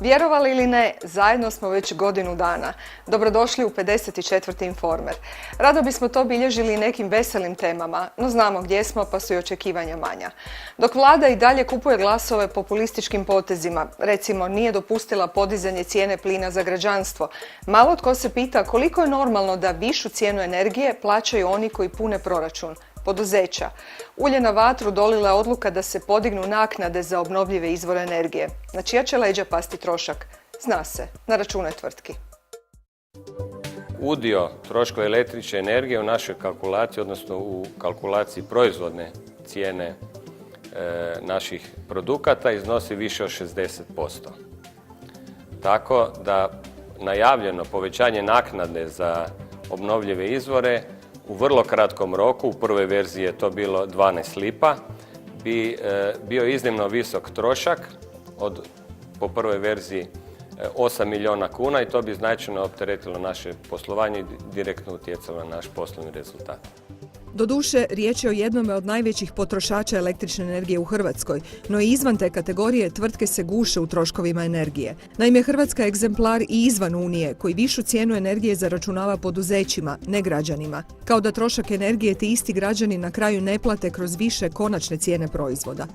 Vjerovali ili ne, zajedno smo već godinu dana. Dobrodošli u 54. Informer. Rado bismo to bilježili nekim veselim temama, no znamo gdje smo pa su i očekivanja manja. Dok vlada i dalje kupuje glasove populističkim potezima, recimo nije dopustila podizanje cijene plina za građanstvo, malo tko se pita koliko je normalno da višu cijenu energije plaćaju oni koji pune proračun, poduzeća. Ulje na vatru dolila je odluka da se podignu naknade za obnovljive izvore energije. Na čija će leđa pasti trošak? Zna se, na račune tvrtki. Udio troškova električne energije u našoj kalkulaciji, odnosno u kalkulaciji proizvodne cijene naših produkata iznosi više od 60%. Tako da najavljeno povećanje naknade za obnovljive izvore u vrlo kratkom roku, u prvoj verziji je to bilo 12 lipa, bi bio iznimno visok trošak po prvoj verziji 8 milijuna kuna i to bi značajno opteretilo naše poslovanje i direktno utjecalo na naš poslovni rezultat. Doduše, riječ je o jednome od najvećih potrošača električne energije u Hrvatskoj, no i izvan te kategorije tvrtke se guše u troškovima energije. Naime, Hrvatska je egzemplar i izvan Unije, koji višu cijenu energije zaračunava poduzećima, ne građanima. Kao da trošak energije ti isti građani na kraju ne plate kroz više konačne cijene proizvoda.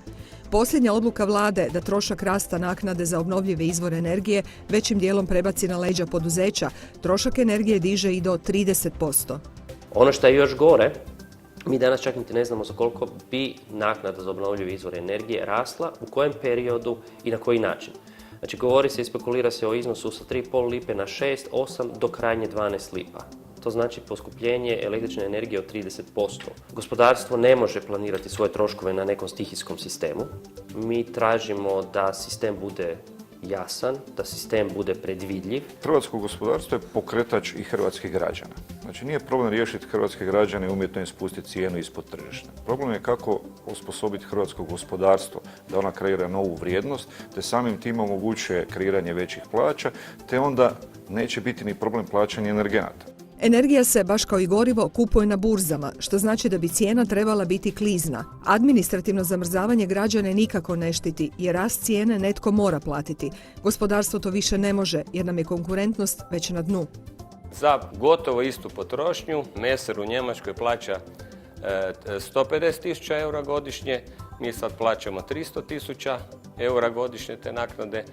Posljednja odluka vlade da trošak rasta naknade za obnovljive izvore energije većim dijelom prebaci na leđa poduzeća, trošak energije diže i do 30%. Ono što je još gore, mi danas čak niti ne znamo za koliko bi naknada za obnovljive izvore energije rasla, u kojem periodu i na koji način. Znači, govori se i spekulira se o iznosu sa 3,5 lipe na 6, 8 do krajnje 12 lipa. To znači poskupljenje električne energije od 30%. Gospodarstvo ne može planirati svoje troškove na nekom stihijskom sistemu. Mi tražimo da sistem bude jasan, da sistem bude predvidljiv. Hrvatsko gospodarstvo je pokretač i hrvatskih građana. Znači nije problem riješiti hrvatske građane i umjetno im spustiti cijenu ispod tržišne. Problem je kako osposobiti hrvatsko gospodarstvo da ona kreira novu vrijednost, te samim tim omogućuje kreiranje većih plaća, te onda neće biti ni problem plaćanja energenata. Energija se, baš kao i gorivo, kupuje na burzama, što znači da bi cijena trebala biti klizna. Administrativno zamrzavanje građane nikako ne štiti, jer rast cijene netko mora platiti. Gospodarstvo to više ne može, jer nam je konkurentnost već na dnu. Za gotovo istu potrošnju meser u Njemačkoj plaća 150.000 eura godišnje, mi sad plaćamo 300.000 eura godišnje te naknade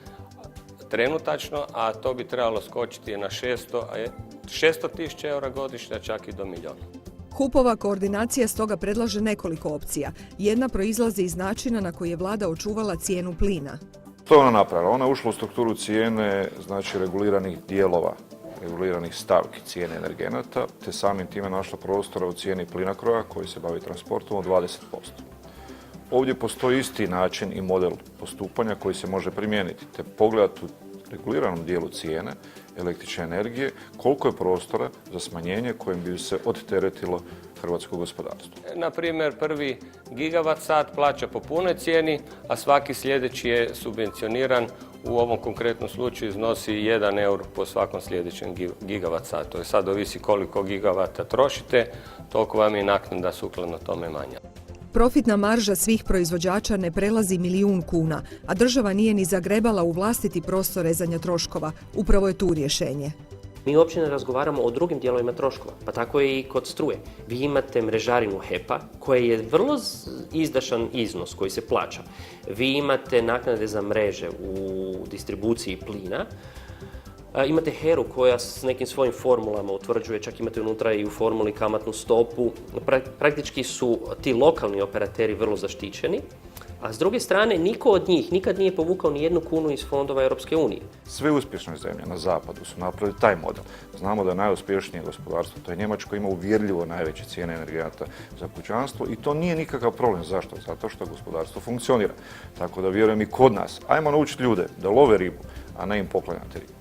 trenutačno, a to bi trebalo skočiti na 600.000 eura godišnje, čak i do milijuna. HUP-ova koordinacija stoga predlaže nekoliko opcija. Jedna proizlazi iz načina na koji je vlada očuvala cijenu plina. To je ona napravila. Ona je ušla u strukturu cijene, znači reguliranih dijelova, reguliranih stavki cijene energenata, te samim time našla prostora u cijeni Plinacroa koji se bavi transportom od 20%. Ovdje postoji isti način i model postupanja koji se može primijeniti, te pogledati u reguliranom dijelu cijene električne energije koliko je prostora za smanjenje kojim bi se odteretilo hrvatsko gospodarstvo. Na primjer, prvi gigavat sat plaća po punoj cijeni, a svaki sljedeći je subvencioniran. U ovom konkretnom slučaju iznosi 1 eur po svakom sljedećem gigavat satu. Sad ovisi koliko gigavata trošite, toliko vam je naknada sukladno tome manja. Profitna marža svih proizvođača ne prelazi 1 milijun kuna, a država nije ni zagrebala u vlastiti prostor rezanja troškova. Upravo je tu rješenje. Mi uopće ne razgovaramo o drugim dijelovima troškova, pa tako je i kod struje. Vi imate mrežarinu HEP-a koja je vrlo izdašan iznos koji se plaća. Vi imate naknade za mreže u distribuciji plina. Imate HERA-u koja s nekim svojim formulama utvrđuje, čak imate unutra i u formuli kamatnu stopu. Praktički su ti lokalni operateri vrlo zaštićeni, a s druge strane niko od njih nikad nije povukao ni 1 kunu iz fondova Europske unije. Sve uspješne zemlje na zapadu su napravili taj model. Znamo da je najuspješnije gospodarstvo, to je Njemačko, ima uvjerljivo najveće cijene energenata za kućanstvo i to nije nikakav problem. Zašto? Zato što gospodarstvo funkcionira. Tako da vjerujem i kod nas. Ajmo naučiti ljude da love ribu, a ne im poklanjati ribu.